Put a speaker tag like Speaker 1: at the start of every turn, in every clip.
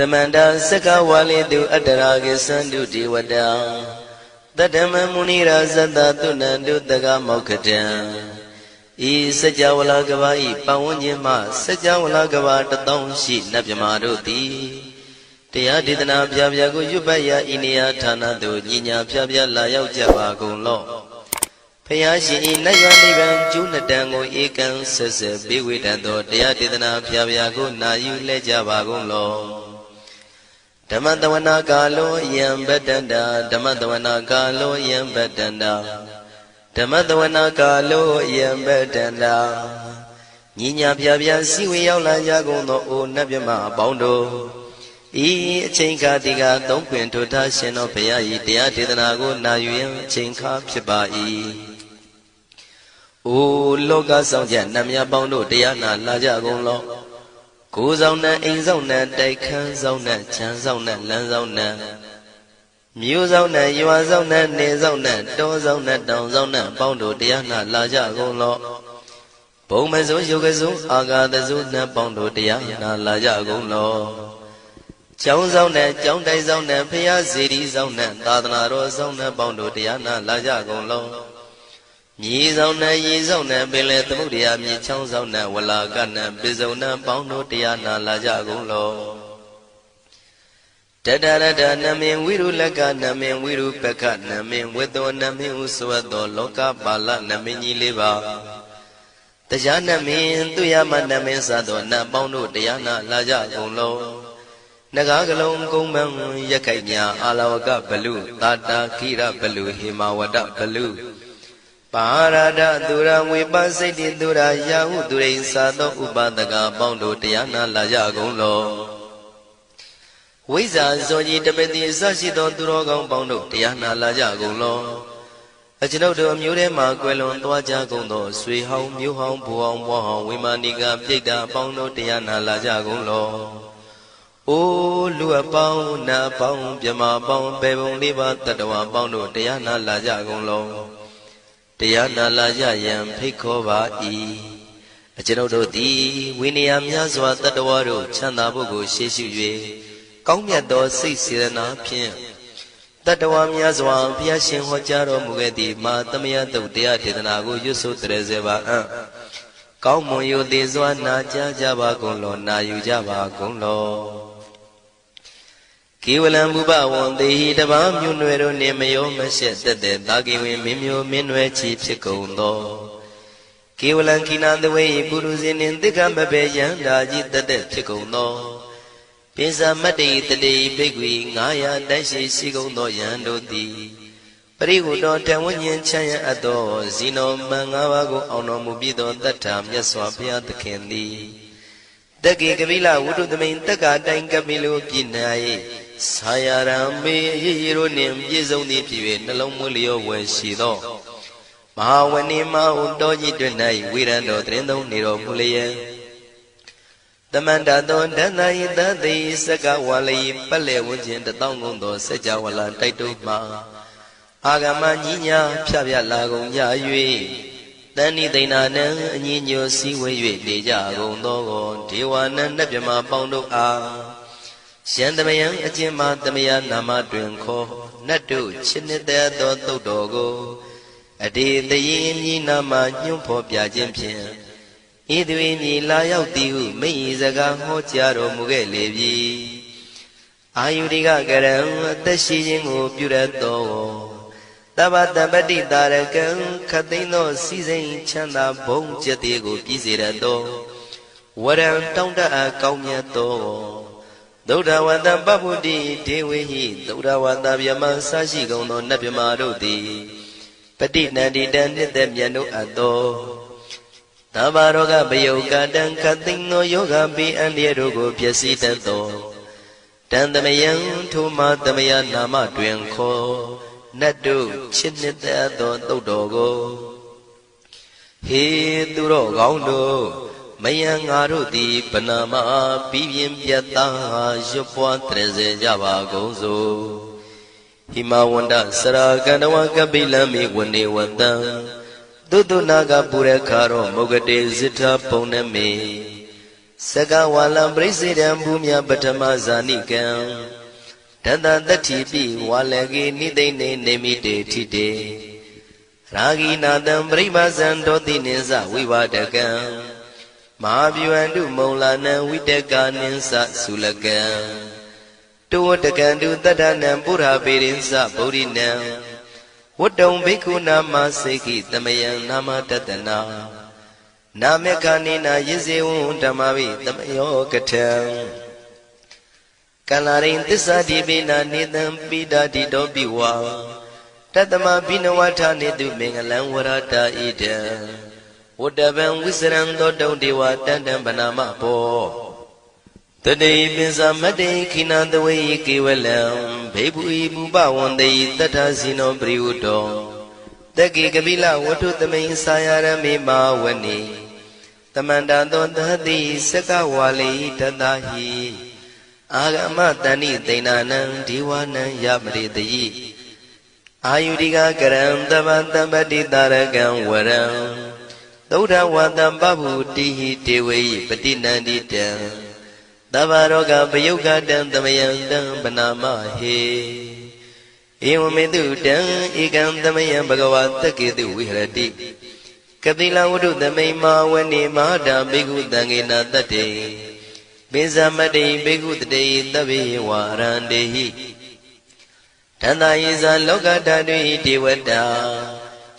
Speaker 1: Tamanda Saka Wali do Adaragi Sandu Diwada Tadama Munira Zada Tunandu Daga Mokatan E Sajawala Gavai Pawanyama Sajawala Gavata Donshi Nabyamaroti Tia Didana Pyago Yubaya Inia Tanado Nina Pyabya Layao Javagon Law Payashi Nayanivan Junadango Ekan Sese Biwitando Tia Didana Pyago Nayu Lejavagon Law Damadawana Galo Yam Bedanda Damadawana Galo Yam Bedanda Damadawana Galo Yam Bedanda Nina Pyabya Siwi Yaula Yagono O Nabyama Bondo E Chinka Diga Don't Quint to Tashin of Payai Dia Didanago Nayu Chinka Pibai O Loga Sonja Namya Bondo Diana Lajagon Law Kuzona, Inzona, Daikan Zona, Chanzona, Lanzona Muzona, Yuazona, Nezona, Dozona, Donzona, Bondo, Diana, Laja Golo Bomazo, Yogazo, Aga, the Zuna, Bondo, Diana, Laja Golo Chonzona, Chondazona, Pia City Zona, Dadana Zona, Bondo, Diana, Laja Golo Yizona, Yizona, Billet, Mudia, Michonzona, Walagana, Bizona, Bondo, Diana, Lajagulo. Tadada, Namin, Wiru Laga, Namin, Wiru Peka, Namin, Wedo, Namin, Uswado, Loka, Bala, Namini Liva. Tajana Min, Tuyama, Namin Sado, Nabondo, Diana, Lajagulo. Nagagalong Gomang, Yakanya, Alawaga, Balu, Tata, Kira, Balu, Himawada, Balu. Parada Dura Wibasiti Dura Yahu Durain Sado Ubadaga Bondo Diana Lajagulo Wiza Zoji Tabeti Sasito Durogon Bondo Diana Lajagulo Ajinodo Murema Quelon Tuajagundo Sui Home Mu Home Puong Wahong Wimaniga Pita Bondo Diana Lajagulo O Lua Pong Na Pong Pyama Pong Pebong Liba Tatawa Bondo Diana Lajagulo Diana Laja Yam Pikova E. A Genodo D. Winniam Yazwa Tatawaru, Chandabugo, Sheshu, Kongyato, 6 Pien. Tatawam Yazwa, Piashin Hojaro Mugeti, Matamia do Dea Titanago, Yusu Trezeva. Kaumoyo de Zwana Java Gonlo, Nayu Java Gonlo. Kiwalam Buba one day the Bam Yunuero Nemayo Mashet the Dagi Mimio Minwe Chipsicondo. Kiwalan Kina the way Buruzin in the Gambabayan Daji the Chicondo. Pisa Mati the day Big Wing Aya Dashi Sigondo Yando di. Perigo Tawanyan Chaya Ado Zino Mangawago Ono Mubido that time Yaswapia the candy. The Gigavilla would do the main Taka Dangamilo Pinai. Sayarame Yironim Yizoni Pive Nalomulio when she do. Mahawanima Undoji Dunai, Wirando Trendo Niro Mulia. The Mandado Danai that they Sagawali Pale Wujin the Dongondo Sajawala Taituma Agamania Pavia Lago Yayui. Dani Dana Nino Siwe Deja Gondo, Tiwana Nebima Bondo A. Shandamayan Ajima Damaya Nama Drinko, Nadu, Chinida Dogo, Adi the Yin Nama Yumpo Piajimpian, Idwini Layao Diu, Meizaga Hotiaro Mugelevi, Ayuriga Garam, the Shijingo Purato, Tabata Badi Darakan, Katino, Season Chanda, Bong Jatigo, Pizirado, Waram Tonda Kaumiato. Dodawanda Babudi, Dewi, Dodawanda Yama Sashi Gono Nabimarodi, Petit Nadi Dandit them Yano Ado Tabaroga Bayoga Dan Katino Yoga Bi and Yerogo Piasitato Dandamayan Tuma Damaya Nama Dwenko Nadu Chinita Dodogo He Duro Gondo Mayang Arudi Panama Pivian Piata Jopua Treze Java Gozo Himawanda Saraganawa Kabilami Wande Wanda Dudu Naga Purekaro Mogade Zita Poneme Saka walam president bumya batama zanikam Tata tatipi walagi nidene nemite tite Ragi nadam brahmasan doti ninsa vivadakam Mahabhyuandu maulana vidaka ninsa sulakam Tuwatakandu tadanam pura pirinsa bodhinam Wadam bhikkhu nama sekhi tamayam nama tatana Namekanina yizewun dhammavi tamayo katam Kalarin tissa dibina nidam pida dido biwa Tatama binawata nidu mengalam warata ida Wadavam wisram dodam dewa tandam banama po Today pinsa made kinandawai kevalam Bhebu ibu bawandai tata sino priuto Taki kabila watu tamay sayarami mawani Tamanda dondhati saka wali tatahi Agama tani tainanam diwanam yamritayi Ayudika karam tabantambati tarakam waram Dauda watam babu tihi tewayi patinanditam Tavaroga payugadam tamayandam banamahe Evamedutam ekam tamayam bhagavata ketu vihrati Kapila udu tamay mawani mahada bhikkhu tangena tate Pinsamade bhikkhu tate tabe warandehi Tanda yisa lokatadvi devata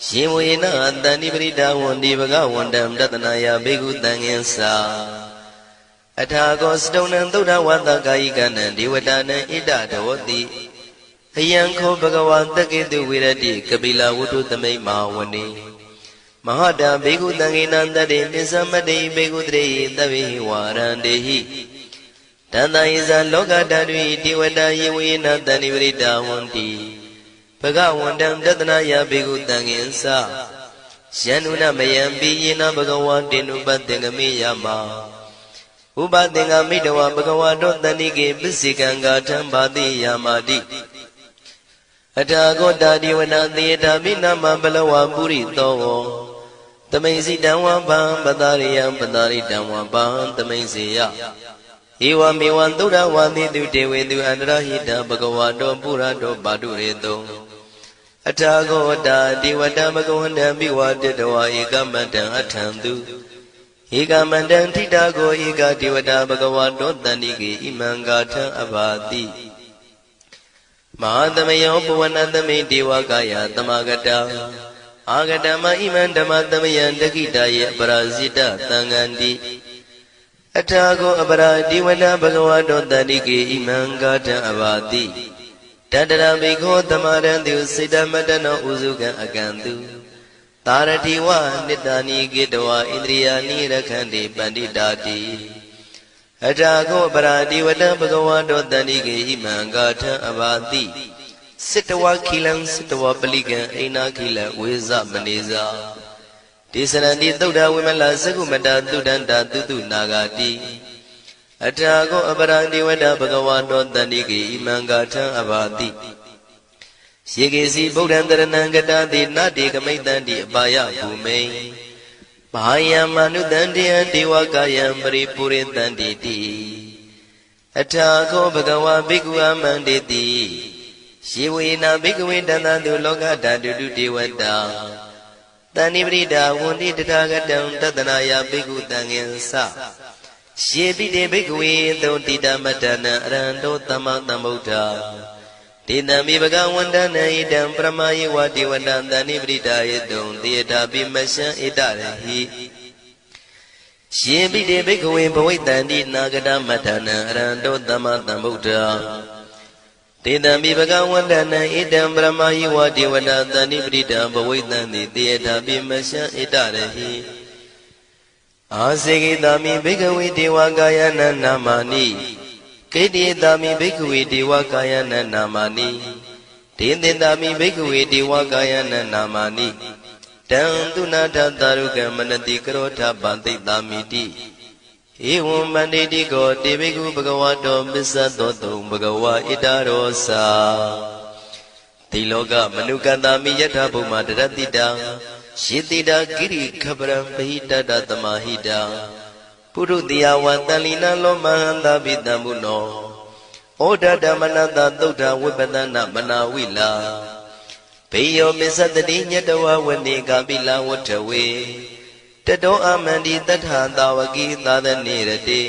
Speaker 1: Shivuyena tani prita wandi bhagavandam tatanaya bhikkhu tangensa Athago stonam Buddha wata kayikanam devatanam ida dhavati Ayanko bhagavata ketu virati kapila udu tamay mawani Mahada bhikkhu tangena tate pinsamade bhikkhu tate tabe warandehi Tanda yisa lokatadvi devata yivuyena tani prita wandi Bhagavandam tatanaya bhikkhu tangensa Syanuna mayampi yena bhagavantenu patengami yama Upatenga midawa bhagavato tanike pisikanga thambati yamati Athago divana theta minama balawa puri togo Tamaisi damwa bham patariyam pataritamwa bham tamaisiya Ewa mewan dura wandi tu dewetu andrahita bhagavato purato padureto Athago divata bhagavandam bhivatitawa ekamantam athantu Ekamandam thitago eka devata bhagavato tanike imangatha abhati Mahadamayo puvanatame devakaya tamagata Agatama iman dhammatamayan dakitaya parasita tangandi Athago apara devata bhagavato tanike imangatha abhati Tadara bhikho tamarantu siddhamatana usukan akantu Taratiwa nitani gitawa indriyani rakhandi panditati Athago paradivata bhagavato tanike imangatha abhati Sittawa khilam sittawa palikan aina khila veza maneza Tisarandi Buddha vimala sagumata tudanta tutu nagati Athago paradivata bhagavato tanike imangatha abhati Shikesi Buddhan Dharanangata Nati Kamaitanti Abhaya Bhume Bhaya Manutantiya Devakayam Paripurintanti Athago Bhagava Bhikkhu Amanditi Shivena Bhikkhu Dantantu Lokatadu Devata Tani Prita Wundi Tathagatam Tatanaya Bhikkhu Tangensa Shivite Bhikkhu Dhontita Matana Arando Tamatambuddha Tidami bhagavandana idam pramayi vati vadantani pritayadum tiyata bimasya idarahi Shibhide bhikkhuve bhavaitanti nagata matana arando tamatam buddha Tidami bhagavandana idam pramayi vati vadantani prita bhavaitanti tiyata bimasya idarahi Asigitami bhikkhuve devakayana namani Kedidami bhikkhuve devakayana namani Tindindami bhikkhuve devakayana namani Tantunatha tarukam manati karotha bantitamiti Evam banditi ko te bhikkhu bhagavato vissadoto bhagava itarosa Tiloka manukantami yatha bhuma daratita Shitita kiri khaparam pahita tamahita ပုရုတိယဝတလီနာလောမဟန္တာပိတံဘုနောဩဒဓမ္မနတသုဒ္ဓဝိပဒနာမနာဝိလာဘေယောမစ္စတတိညတဝဝနေကပိလဝတ္ထဝေတတောအမန္တိတထသာဝကိသာသနေရတိ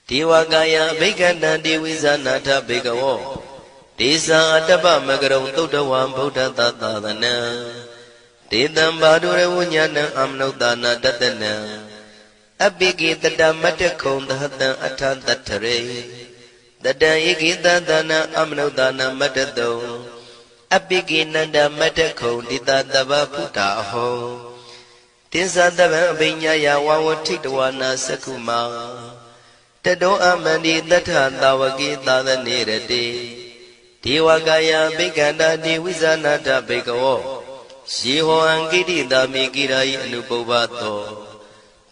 Speaker 1: ဒေဝကာယဘိက္ခန္တံဒေဝိဇာနာထဘေကဝောဒေသံအတ္တပမကရုံသုဒ္ဓဝံဗုဒ္ဓသာသနံဒေတံဘာဒုရဝဉ္ဇနံအမနုဿာနာတတနံအပိကိတတမတ္တခုံသဟတံအထတထရေတတံဧကိတသနံအမနုဿာနာမတ္တတုံအပိကိနန္ဒမတ္တခုံတိတတဗ္ဗဖုတာအဟောတိသတဗံအဘိညာယဝဝထိတဝနာသက္ခုမာတတောအမန္တိတထသာဝကိသာသနေရတိဒေဝကာယဘိက္ခန္တာဒေဝိဇာနာတဘေကဝောယေဟောအံကိတိတာမိကိရာယိအနုပုဗ္ဗသော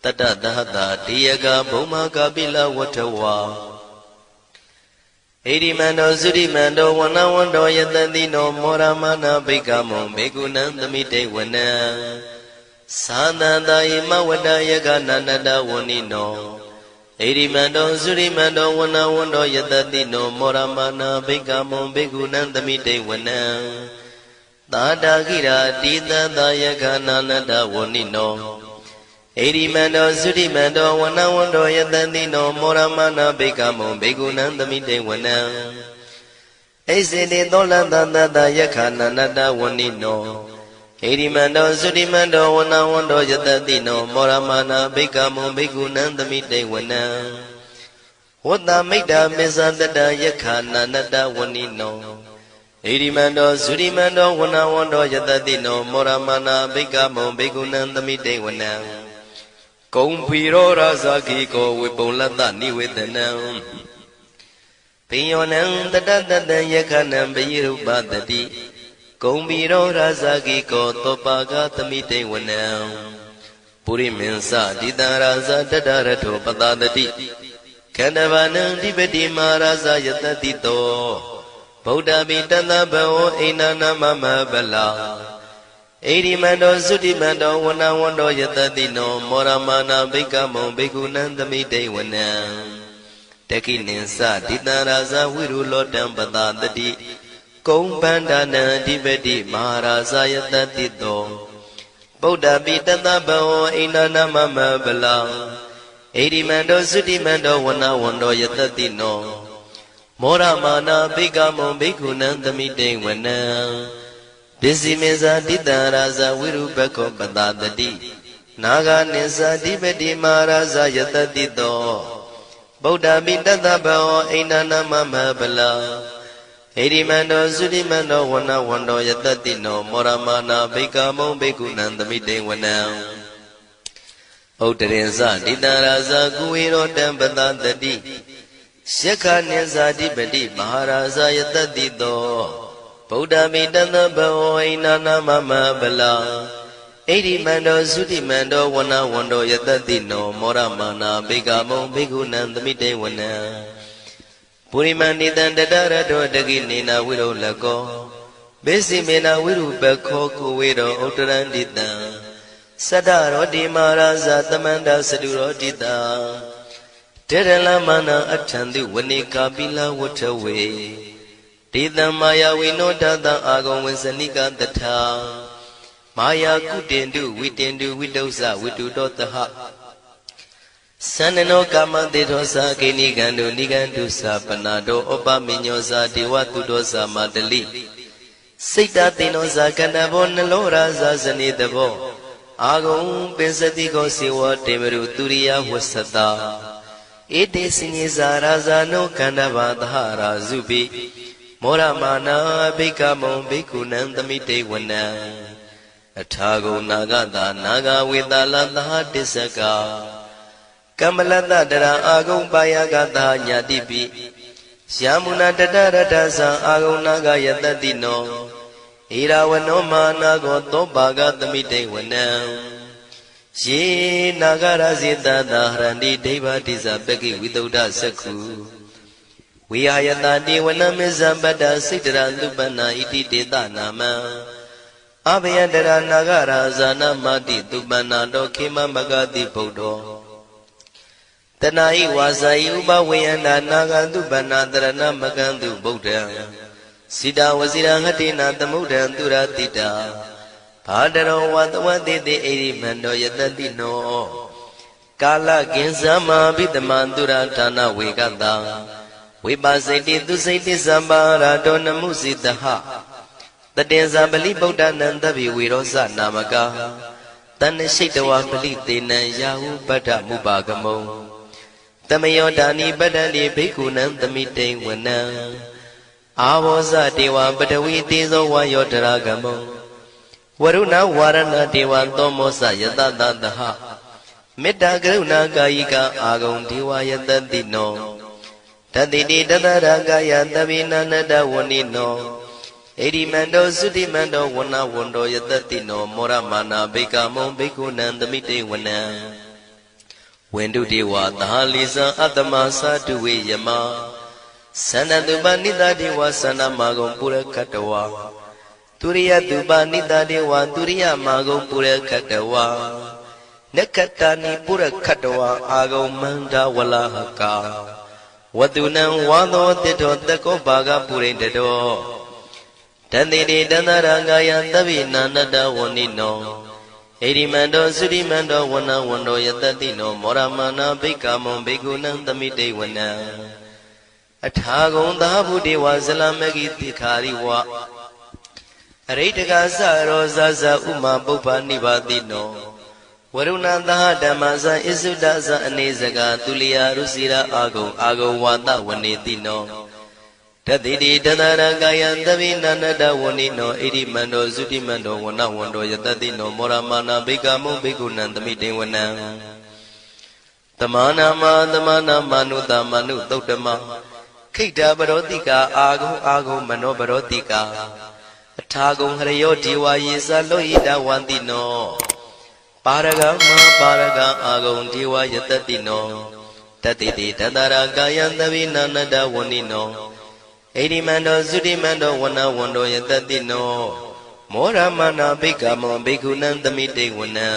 Speaker 1: တတသဟတာတေယကဘုံမာကပိလဝတ္ထဝါဣရိမန္တောသုရိမန္တောဝနဝန္တောယတတိနောမောရမနာဘိက္ခမောဘေကုဏံသမိတေဝနံသာသန္တာယမဝတ္တယကနန္တဝဏိနောဣရိမန္တောသုရိမန္တောဝနဝန္တောယတတိနောမောရမနာဘိက္ခမောဘေကုဏံသမိတေဝနံသာတာခိရာတိတသယကနန္တဝဏိနောဣရိမန္တောသုရိမန္တောဝနဝန္တောယတတိနောမောရမနာဘိက္ခမောဘေကုဏံသမိတေဝနံဣစေတေသောလတသတယခနန္တဝဏိနောဣရိမန္တောသုရိမန္တောဝနဝန္တောယတတိနောမောရမနာဘိက္ခမောဘေကုဏံသမိတေဝနံဝတ္တမိတ္တာမေဇတတယခနန္တဝဏိနောဣရိမန္တောသုရိမန္တောဝနဝန္တောယတတိနောမောရမနာဘိက္ခမောဘေကုဏံသမိတေဝနံကုံဖီရောရာဇာခိကောဝေပုံလတ္တနိဝေဒနံပိယောနံတတတတံယခနံပယိရုပတတိကုံဖီရောရာဇာခိကောသောပါကသမိတေဝနံပုရိမင်းစတိတံရာဇာတတရထောပတတတိခန္ဓဗာနံဓိပတိမာရာဇာယတတိတောဗုဒ္ဓပိတသဗ္ဗဝဣန္ဒနာမမဗလာဣရိမန္တောသုတိမန္တောဝနဝန္တောယတတိနောမောရမနာဘိက္ခမောဘေကုဏံသမိတေဝနံတခိနိသတိတံရာဇဝိရုလောတံပတတတိကုံဗန္ဒနံအဓိပတိမဟာရာဇယတတိတောဗုဒ္ဓပိတသဗ္ဗဝဣန္ဒနာမမဗလာဣရိမန္တောသုတိမန္တောဝနဝန္တောယတတိနောမောရမနာဘိက္ခမောဘေကုဏံသမိတေဝနံပစ္စည်းမေဇာတိတံရာဇဝိရုပခောပတတတိနာဂာနိသဓိပတိမဟာရာဇယတတိတောဗုဒ္ဓပိတသဗ္ဗဝဣန္ဒနာမမဗလာဣရိမန္တောသုရိမန္တောဝနဝန္တောယတတိနောမောရမနာဘိက္ခမောဘေကုဏံသမိတေဝနံဥဒ္ဒရင်ဇတိတံရာဇကုဝေရောတံပတတတိယခနိသဓိပတိမဟာရာဇယတတိတောဗုဒ္ဓမိတသဗ္ဗဝဣန္ဒနာမမဗလာဣရိမန္တောသုတိမန္တောဝနဝန္တောယတတိနောမောရမနာဘိက္ခမောဘေကုဏံသမိတေဝနံပုရိမန္တိတံတတရတောတကိနေနာဝိရုလကောဘေစီမေနာဝိရုပခောကုဝေရောဥတ္တရန္တိတံသတ္တရောတိမာရာဇသမန္တသတုရောတိတံတေရလမနာအထံတိဝနေကာပိလဝတ္ထဝေဒေတံမာယဝိနောတတံအာဂုံဝေစနိကတထာမာယာကုတင်တုဝိတင်တုဝိတုဇဝိတုတောတဟသန္နနောကာမတေသောသာကိနိကံတုနိကံတုသာပနာတောဩပမိညောသာဒေဝတုတောသာမတလိစိတ်တသိနောသာကန္တဘောနလောရာသာဇနိတဘောအာဂုံပင်စတိကောစေဝတေမရုသူရိယဝဆတာဧတေစိနိဇာရာဇာနောကန္တဘာသဟရာဇုပိမောရမနာဘိက္ခမောဘေကုဏံသမိတေဝနံအထာဂုံနာဂတာနာဂဝေတာလသဟတစ္စကကမ္မလတ္တတရာအာဂုံပါယကတာညာတိပိယာမုနာတတရတ္တသံအာဂုံနာဂယတတိနောဣရာဝနောမာနာကောသောပါကသမိတေဝနံယေနာဂရဇေတတာဟရန္တိဒိဗ္ဗတိဇပကိဝိတုဒ္ဓသက္ခုဝိဟာယတတိဝနမေဇံပတ္တစိတ္တရသုပနာဣတိတေတနာမံအဘယတရနာဂရာဇာနာမတိသုပနာတောခေမမဂတိဗုဒ္ဓော တဏှာဤဝါစာဤဥပဝေယန္တာနာဂတုပန္နာတရဏမကံတုဗုဒ္ဓံစိတဝစီရဟတိနာသမုဒ္ဒံသူရတိတာဘာတရောဝတဝတိတိဣရိမန္တောယတတိနောကာလကင်္စမဘိတမံသူရဌာနဝေကတံဝိပါစိတိသူစိတိသံပါရာတောနမှုစိတဟတတေဇာပလိဗုဒ္ဓနံတဗိဝေရောဇနာမကာတဏ္ဏရှိတဝပလိတေနံယာဟုပတ္ထမုပါကမုံတမယောဒာနိပတ္တတိဘိက္ခုနံသမိတိဝနံအာဘောဇတေဝပတဝီတေဇောဝါယောတရာကမုံဝရုဏဝါရဏတေဝသောမောဇယတတတဟမေတ္တာကရုဏာကာယိကအာဂုံဒေဝယတတိနောတတိတိတတရကာယသဗ္ဗိနန္တဝဏိနောဣရိမန္တောသုတိမန္တောဝဏဝန္တောယတတိနောမောရမာနာဘိက္ခမုံဘိက္ခုနံသမိတေဝနံဝန္တုတေဝသာလိဇံအတ္တမသာတုဝေယမသန္တတုပနိတတေဝသန္တမဂုံပုရခတဝါသူရိယတုပနိတတေဝသူရိယမဂုံပုရခတဝါနက္ခတာနိပုရခတဝါအာဂုံမန္တဝလဟကာဝတုနံဝါသောတိတောတကောဘာဂပုရိတတောတတိတိတန္တရကာယသဗ္ဗိနန္တဝဏိနောဣရိမန္တောသုရိမန္တောဝဏဝန္တောယတတိနောမောရမနာဘိက္ခမုံဘိက္ခုနံသမိတေဝနံအထာဂုံသာဗုဒေဝဇလမဂိတိခာရိဝအရိတကသရောဇဇဥမာပုပ္ပနိဗ္ဗာတိနောဝရုဏသဟဓမ္မဇံဣစုဒဇံအနေစကာသူလျာရုစီရာအာဂုံဝါဒဝနေတိနောတတိတိတတရကာယသဗ္ဗိနန္တဝဏိနောဣရိမန္တောသုတိမန္တောဝဏဝန္တောယတတိနောမောရမာနာဘိက္ခမုံဘိက္ခုနံသမိတေဝနံတမနာမနုတမနုသုတ်တမခိတ္တပရောတိကာအာဂုံမနောပရောတိကာအထာဂုံဟရယောဒေဝယေသလောဟိတဝန္တိနောပါရဂအာဂုံဒေဝယတတိနောတတိတိတတရကာယသဗ္ဗိနန္တဝဏိနောဣရိမန္တောသုတိမန္တောဝဏဝန္တောယတတိနောမောရမနာဘိက္ခမုံဘိက္ခုနံသမိတေဝနံ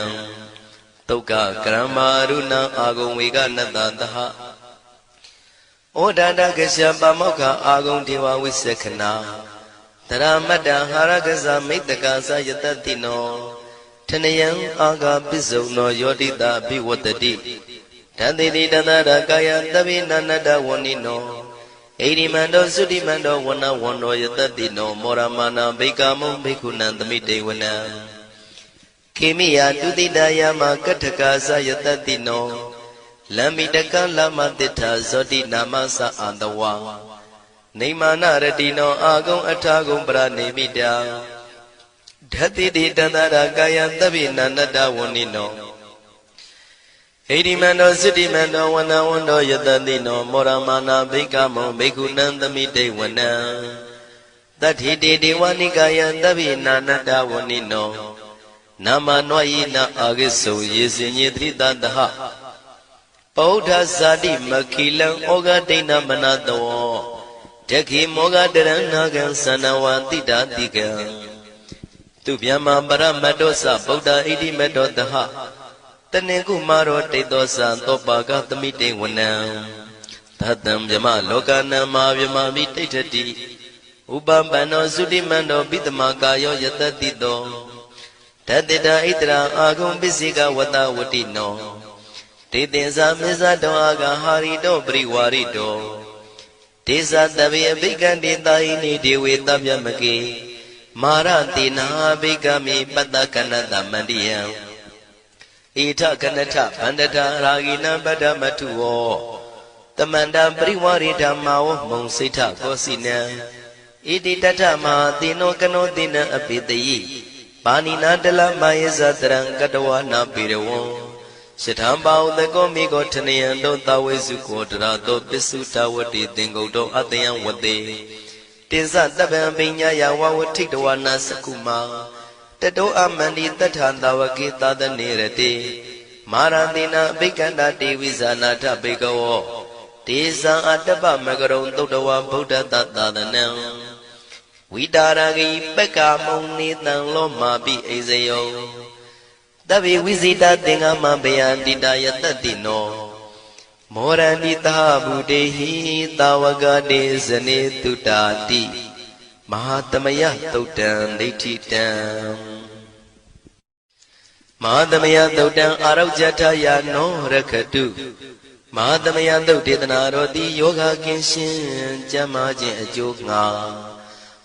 Speaker 1: တုက္ကကရမရုဏအာဂုံဝေကနတသဟဩဒန္တကစ္စပမောက္ခအာဂုံဒေဝဝိသက္ခနာတရမတ္တဟာရကဇမိတ္တကာသယတတိနောထနယံအာဂပစ္စုံနောယောတိတာဘိဝတ္တိတတိတိတတရကာယသဗ္ဗိနန္တဝဏိနောဣရိမန္တောသုတိမန္တောဝဏဝန္တောယတတိနောမောရမာနာဘိက္ခမုံဘိက္ခုနံသမိတေဝနံခေမိယတုတိတယမကထကာသယတတိနောလမ္မိတကလမတိထာဇောတိနာမသအန္တဝါနေမာနရတိနောအာဂုံအထာဂုံပရနေမိတာဓတိတိတန္တရာကာယသဗ္ဗိနန္တဝဏိနောဣရိမန္တောသုတိမန္တောဝဏဝန္တောယတတိနောမောရမာနာဘိက္ခမုံဘိက္ခုနံသမိတေဝနံတတိတိဒေဝနိကာယသဗ္ဗိနန္တဝဏိနောနာမနောယိနအာဂိစုံယေစင်ညေတိတတဟဗုဒ္ဓဇာတိမခိလံဩဃဒိဏမနတောတခိမောဃတရဏကံသနဝတိတာတိကံသူဗျမပရမတ္တောသဗုဒ္ဓဣတိမတ္တောတဟတနေကုမာရောတိတောသံသောပါကသမိတေဝနံသတံဗျမလောကနံမာဗျမမိတိဋ္ဌတိဥပပန္နောသုတိမန္တောပိတမကာယောယတတိတောတတိတာဣတရာအာဂုံပစ္စိကဝတဝတိနောတေသင်္ဇာမေဇတောအာဂဟာရိတောပရိဝါရိတောဒေဇတဗေအဘိက္ခန္တေတာဟိနိဒေဝေတဗျမကေမာရတိနာဘိက္ခမိပတ္တကနတမန္တိယံဣထကနထဗန္တထရာဂိနံပတ္တမထုဝောတမန္တပရိဝါရိဓမ္မာဝမုံစိဋ္ဌကောစီနံဣတိတထမဟာတိနောကနောတိနံအပိတယိပါဏိနာတလမယေဇတရံကတဝနာပိရဝံရှထံပါဥတကောမိကောထနယံတောသဝေစုကောတရာတောပစ္စုတဝတိသင်္ကုတ်တောအတယံဝတေတေဇတပံပိညာယဝဝထိတဝနာစကုမာတတောအမန္တိတထံတဝကေသဒနေရတေမာရတိနာအဘိက္ခန္တာတေဝိဇာနာထဘေကဝောတေဇံအတ္တပမကရုံသုတ်တဝဗုဒ္ဓတသာသနံဝိတာရဂိပက္ခမုံနေတံလောမာပိဣဇယောတဗ္ဗေဝိဇိတသင်္ဃမဘေယန္တိတယတတိနော မောရဏိတာဗုတေဟိတာဝကတေဇနေတုတာတိမဟာသမယသုတ်တံဒိဋ္ဌိတံမဟာသမယသုတ်တံအာရုဇ္ဇထယာနောရခတုမဟာသမယသုတ်ဒေသနာတော်သည်ယောဂကင်းရှင်းကျမ်းမာခြင်းအကျိုးငါ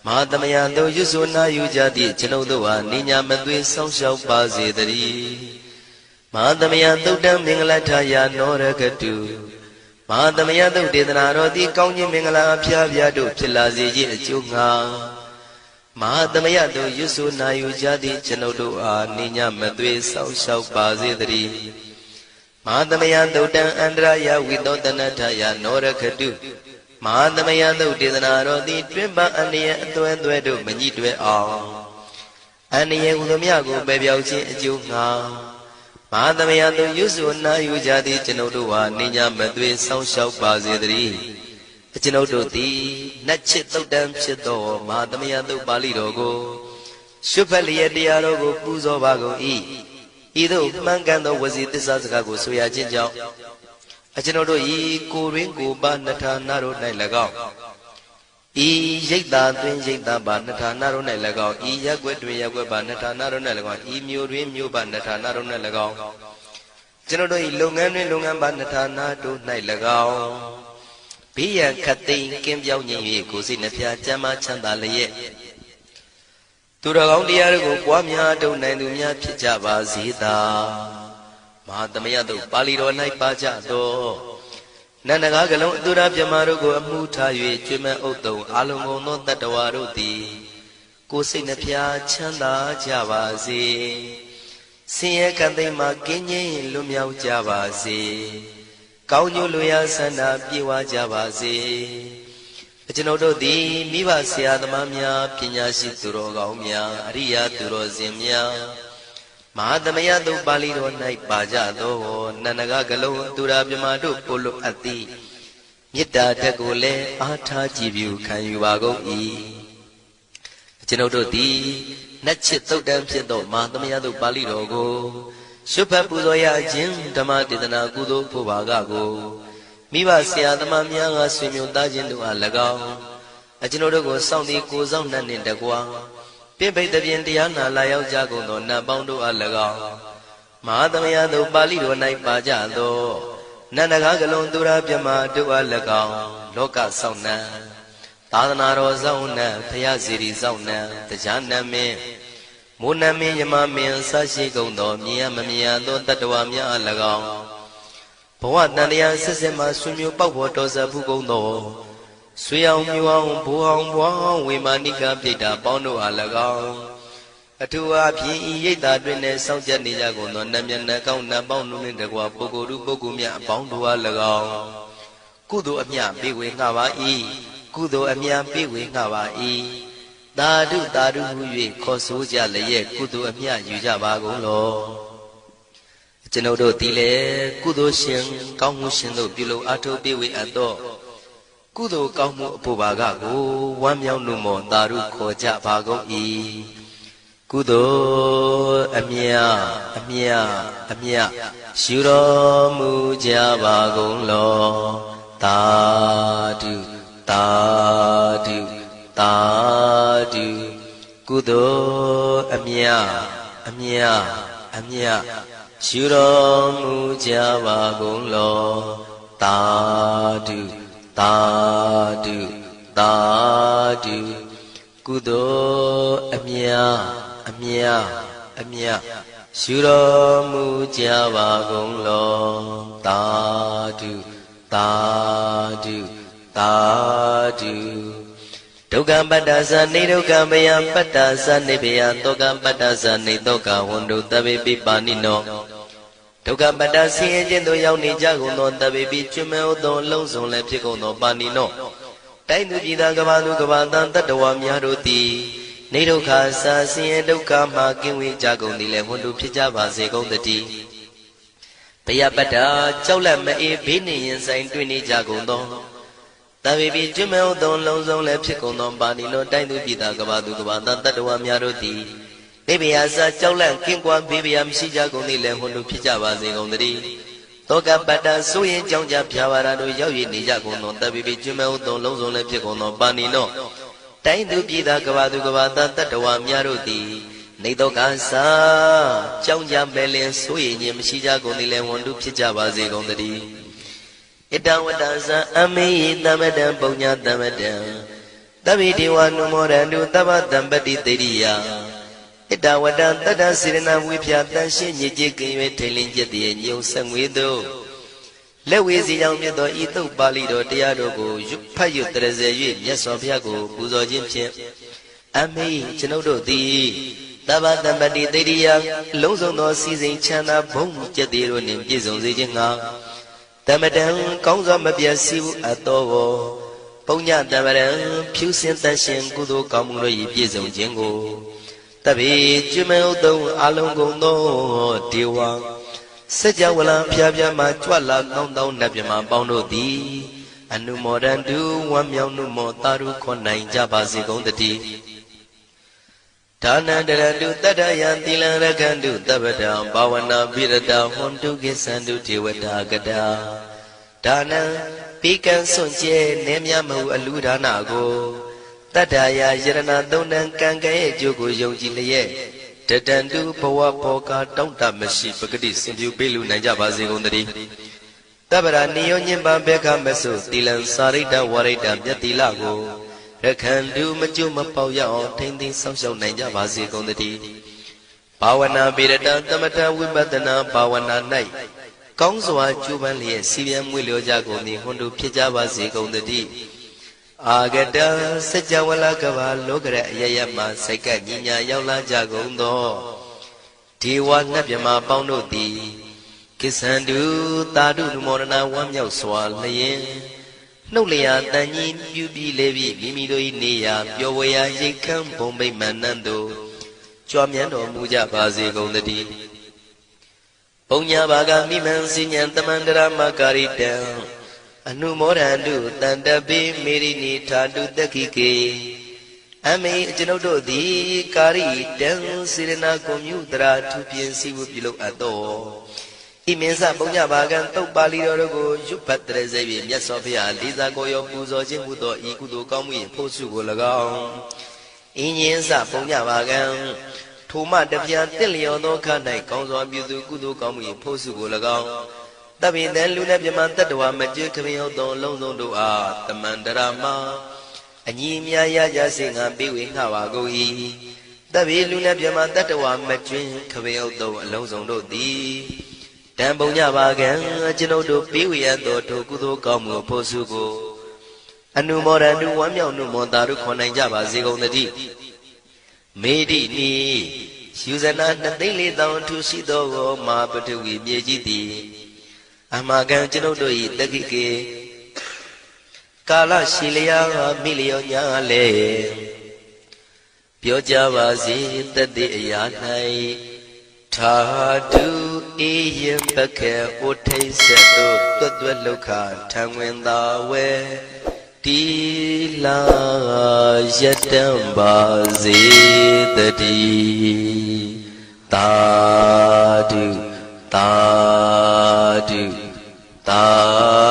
Speaker 1: မဟာသမယသုတ်ရွဆိုနာယူကြသည့်ကျွန်ုပ်တို့ဟာနိညာမသွေးဆောင်းလျှောက်ပါစေတည်းမဟာသမယသုတ်တံမင်္ဂလထယာနောရခတုမဟာသမယသုတ်ဒေသနာတော်သည်ကောင်းခြင်းမင်္ဂလာအဖျားဖျားတို့ဖြစ်လာစေခြင်းအကျိုးငါမဟာသမယသုတ်ရွဆိုနာယူကြသည့်ကျွန်ုပ်တို့အားနိညာမသွေးဆောင်းလျှောက်ပါစေတည်းမဟာသမယသုတ်တံအန္တရာယဝိသောတနထယာနောရခတုမဟာသမယသုတ်ဒေသနာတော်သည်တွင်ပအန္တရာယ်အသွဲသွဲတို့မညှိတွဲအောင်အန္တရာယ်ဟူသောမြကိုပယ်ပြောက်ခြင်းအကျိုးငါမဟာသမယသုတ်ရွဆိုနာယူကြသည့်ကျွန်ုပ်တို့ဟာနိညာမသွေးဆောင်းလျှောက်ပါစေတည်းကျွန်ုပ်တို့သည်နတ်ချစ်သုတ်တံဖြစ်သောမဟာသမယသုတ်ပါဠိတော်ကိုရှုဖတ်လျက်တရားတော်ကိုပူဇော်ပါကုန်၏ဤသို့မှန်ကန်သောဝစီသစ္စာစကားကိုဆိုရခြင်းကြောင့်ကျွန်ုပ်တို့ဤကိုရင်းကိုပါနထာနာတို့၌၎င်းဤရိတ်တာတွင်ရိတ်တာပါနထာနာတို့၌၎င်းဤရက်ွက်တွင်ရက်ွက်ပါနထာနာတို့၌၎င်းဤမြို့တွင်မြို့ပါနထာနာတို့၌၎င်းကျွန်ုပ်တို့ဤလုပ်ငန်းတွင်လုပ်ငန်းပါနထာနာတို့၌၎င်းဘေးရန်ခတ်သိမ်းကင်းပြောင်းခြင်း၍ကိုယ်စိတ်နှဖျားကျမ်းမာချမ်းသာလျက်သူတော်ကောင်းတရားတို့ကိုပွားများထုတ်နိုင်သူများဖြစ်ကြပါစေသာမဟာသမယသုတ်ပါဠိတော်၌ပါကြသောနန္ဒကားကလုံးအတူရပြမတို့ကိုအမှုထား၍ကျွမ်းမဲ့ဥတုံအာလုံးကုန်သောတတ္တဝါတို့သည်ကိုယ်စိတ်နှဖျားချမ်းသာကြပါစေဆင်းရဲကံသိမ်းမှကင်းငြိမ်းလွတ်မြောက်ကြပါစေကောင်းကျိုးလိုရာဆန္ဒပြေဝကြပါစေကျွန်ုပ်တို့သည်မိဘဆရာသမားများပညာရှိသူတော်ကောင်းများအရိယာသူတော်စင်များမဟာသမယသုတ်ပါဠိတော်၌ပါကြသောနန္ဒကကလုံးသူရာမြမတို့ပို့လို့အပ်သည်မေတ္တာဓာတ်ကိုလည်းအားထားကြည်ပြုခံယူပါကုန်၏ကျွန်ုပ်တို့သည်နတ်ချစ်သုတ်တံဖြစ်သောမဟာသမယသုတ်ပါဠိတော်ကိုရှုဖတ်ပူဇော်ရခြင်းဓမ္မဒေသနာကုသိုလ်ဖို့ပါကကိုမိဘဆရာသမားများကဆွေမျိုးသားချင်းတို့အား၎င်းကျွန်ုပ်တို့ကိုစောင့်တည်ကိုစောင့်နှံ့နှင့်တကွာပိဋကပြင်တရားနာလာရောက်ကြကုန်သောနတ်ပေါင်းတို့အား၎င်းမဟာသမယသုတ်ပါဠိတော်၌ပါကြသောနန္ဒကားကလုံးသူရပြမတို့အား၎င်းလောကဆောင်နှံသာသနာတော်ဆောင်နှံဘုရားစီရီဆောင်နှံတရားနမင်းမိုးနမင်းယမမင်းဆရှိကုန်သောမြင်ရမမြင်ရသောတတ္တဝါများအား၎င်းဘဝတန်တရားဆက်ဆက်မှဆွေမျိုးပေါက်ဖို့တော်စပ်ဘူးကုန်သောဆွေအောင်မျိုးအောင်ဘိုးအောင်ဘွားအောင်ဝေမာနိကပြိတ္တာပေါင်းတို့အား၎င်းအထူးအားဖြင့်ဤရိတ်တာတွင်နဲ့စောင့်ကြနေကြကုန်သောနတ်မြတ်နတ်ကောင်းနတ်ပေါင်းတို့နှင့်တကွာပုဂ္ဂိုလ်ပုဂ္ဂိုလ်များအပေါင်းတို့အား၎င်းကုသိုလ်အမြပေးဝေငှပါ၏ကုသိုလ်အမြပေးဝေငှပါ၏သာဓုသာဓုဟု၍ခေါ်ဆိုကြလျက်ကုသိုလ်အမြယူကြပါကုန်လောကျွန်ုပ်တို့သည်လည်းကုသိုလ်ရှင်ကောင်းမှုရှင်တို့ပြုလို့အထောက်ပေးဝေအပ်သောကုသိုလ်ကောင်းမှုအဖို့ပါကကိုဝမ်းမြောက်လို့မောသာဓုခေါ်ကြပါကုန်၏ကုသိုလ်အမြအမြအမြယူတော်မူကြပါကုန်လောသာဓုသာဓုသာဓုကုသိုလ်အမြအမြအမြယူတော်မူကြပါကုန်လောသာဓုသာဓုသာဓုကုသိုလ်အမြအမြအမြယူတော်မူကြပါကုန်လောသာဓုသာဓုသာဓုဒုက္ခပတ္တသနေဒုက္ခမယပတ္တသနေဘယတောကပတ္တသနေတောကဝန္တုတဗေပိပါဏိနောဒုက္ခပတ္တဆင်းရဲခြင်းသို့ရောက်နေကြကုန်သောတဗေပိကျွမ်းမဲ့သောအလုံးစုံလည်းဖြစ်ကုန်သောပါဏိနောတိုင်းသူပြည်သားကဘာသူကဘာတန်တတ္တဝါများတို့သည်နေဒုက္ခစာဆင်းရဲဒုက္ခမှကင်းဝေးကြကုန်သည်လည်းဝန္တုဖြစ်ကြပါစေကုန်သတည်းဘယပတ္တကြောက်လန့်မအေးဘေးနေရင်ဆိုင်တွေ့နေကြကုန်သောတဗေပိကျွမ်းမဲ့သောအလုံးစုံလည်းဖြစ်ကုန်သောပါဏိနောတိုင်းသူပြည်သားကဘာသူကဘာတန်တတ္တဝါများတို့သည်နေဗျာစာကြောက်လန့်ကင်းကွာဘေးဗျာမရှိကြကုန်သည်လည်းဟွန်တို့ဖြစ်ကြပါစေကုန်သတည်း တောကပတ္တဆိုရင်ကြောင့်ကြဖြာပါရတို့ရောက်ရနေကြကုန်သောတပိပိကျွမဲဥသုံးလုံးစုံလည်းဖြစ်ကုန်သောပါဏိနောတိုင်းသူပြည်သားကဘာသူကဘာသားတတ္တဝါများတို့သည်နေတော့ကစားကြောင့်ကြမဲ့လင်ဆိုရင်ခြင်းမရှိကြကုန်သည်လည်းဝန်တုဖြစ်ကြပါစေကုန်သတည်းဣတဝတ္တဇံအမေယသမတံပုံညာသမတံတဗ္ဗေဒေဝနုမောရန္တုသဗ္ဗတံပတိတေရိယဣတဝတ္တတတ္တစေရနာဝိဖြာတန်ရှင်းညစ်ကြေးကင်၍ထိန်လင်းကျက်တည်းညုံဆက်ငွေတို့လက်ဝေစီကြောင့်မြတ်သောဤသုတ်ပါဠိတော်တရားတို့ကိုဖတ်ရွတ်တရစေ၍မြတ်စွာဘုရားကိုပူဇော်ခြင်းဖြင့်အမေကျွန်ုပ်တို့သည်သဗ္ဗတံပတိတေရိယလုံးစုံသောစီစဉ်ချမ်းသာဘုံကျက်တည်းတို့နှင့်ပြည့်စုံစေခြင်းငှာတမတံကောင်းစွာမပြတ်စီဘူးအတော်ကိုပုံညတမရံဖြူစင်တန်ရှင်ကုသိုလ်ကောင်းမှုတို့၏ပြည့်စုံခြင်းကိုတပိကျွမဲဥသုံးအလုံးကုန်သောဒေဝစัจ java လံဖျားဖျားမှကြွလာကောင်းသောနတ်မြမပေါင်းတို့သည်အနုမောဒန္တုဝမ်းမြောက်နုမောတာရုခွန်နိုင်ကြပါစေကုန်တည်းဒါနန္တရတုတတ္တယံသီလံရကန္တုတပ္ပတံဘာဝနာပိရတဟွန်တုကိသန္တုဒေဝတာကတာဒါနံပိကံစွန့်ကျဲနေမြမဟုအလူဒါနကိုတတ္တယာယရဏသုံးတန်ကံကဲ့ရဲ့အကျိုးကိုယုံကြည်လျက်တတန္တုဘဝဘောကတောင့်တမရှိပဂတိစင်ပြူပေးလူနိုင်ကြပါစေကုန်သတည်းတပ္ပရာနိယောညင်ပံဘေခမဆုသီလံစာရိတ္တဝရိတ္တမြတ်တိလကိုရခန္တုမကျွမပေါရအောင်ထိမ့်သိမ်းဆောင်ရှောက်နိုင်ကြပါစေကုန်သတည်းဘာဝနာပိရတံသမထဝိပဿနာဘာဝနာ၌ကောင်းစွာကျူးပန်းလျက်စီပြန်မွေလျောကြကုန်သည်ဟွန်တုဖြစ်ကြပါစေကုန်သတည်းအာဂတံစัจ java လကဘာလောကရအယယမှစိတ်ကညညာရောက်လာကြကုန်သောဒေဝနတ်မြမပေါင်းတို့သည်ကိစ္ဆန္တုသာဓုနုမောဒနာဝမ်းမြောက်စွာလျင်နှုတ်လျာတန်ကြီးပြူပြီးလေပြီးမိမိတို့၏နေရာပျော်ဝေရာရိတ်ခမ်းဘုံဗိမာန်နှံတို့ကြွမြန်းတော်မူကြပါစေကုန်သတည်းပုံညာဘာဂမိမံစဉ္ဉံတမန္တရမကာရိတံအနုမောဒန္တုတန္တပိမေရိနိထာတုတခိကေအမေကျွန်ုပ်တို့သည်ကာရိတံစေရနာကိုမြုတရာထူပြင်းစီဝပြုလုပ်အပ်သောဣမင်းစပုံညဘာကံတုတ်ပါဠိတော်တို့ကိုရွတ်ဖတ်တရစေ၍မြတ်စွာဘုရားလေးစားကိုရောပူဇော်ခြင်းဟူသောဤကုသိုလ်ကောင်းမှု၏ဖို့စုကို၎င်းအင်းရင်စပုံညဘာကံထိုမှတပြားတင့်လျော်သောခါ၌ကောင်းစွာပြုသူကုသိုလ်ကောင်းမှု၏ဖို့စုကို၎င်းတပိတံလူနဲ့ပြမတတ္တဝါမကျွခမင်းဟုတ်သောအလုံးစုံတို့အားတမန္တရာမအညီအမြရကြစေငါပေးဝေငှပါကုန်၏တပိလူနဲ့ပြမတတ္တဝါမကျွခမင်းဟုတ်သောအလုံးစုံတို့သည်တံပုံညပါကံကျွန်ုပ်တို့ပေးဝေရသောထိုကုသိုလ်ကောင်းမှုဖို့စုကိုအနုမောဒန္တုဝမ်းမြောက်နုမောတာတို့ခွန်နိုင်ကြပါစေကုန်သတည်းမေတိနိယူဇနာ2,400,000ထူရှိသောမဟာပထဝီမြေကြီးသည်အမကံကျွန်ုပ်တို့၏တခိကေကာလရှိလျာမိလျောညာလေပြောကြပါစေတတိအရာ၌ထာတုအေယံပခေဥထိစ္ဆတုတွတ်တွတ်လုခထံဝင်သာဝဲတိလာယတံပါစေတတိသာဓုသာဓုသာ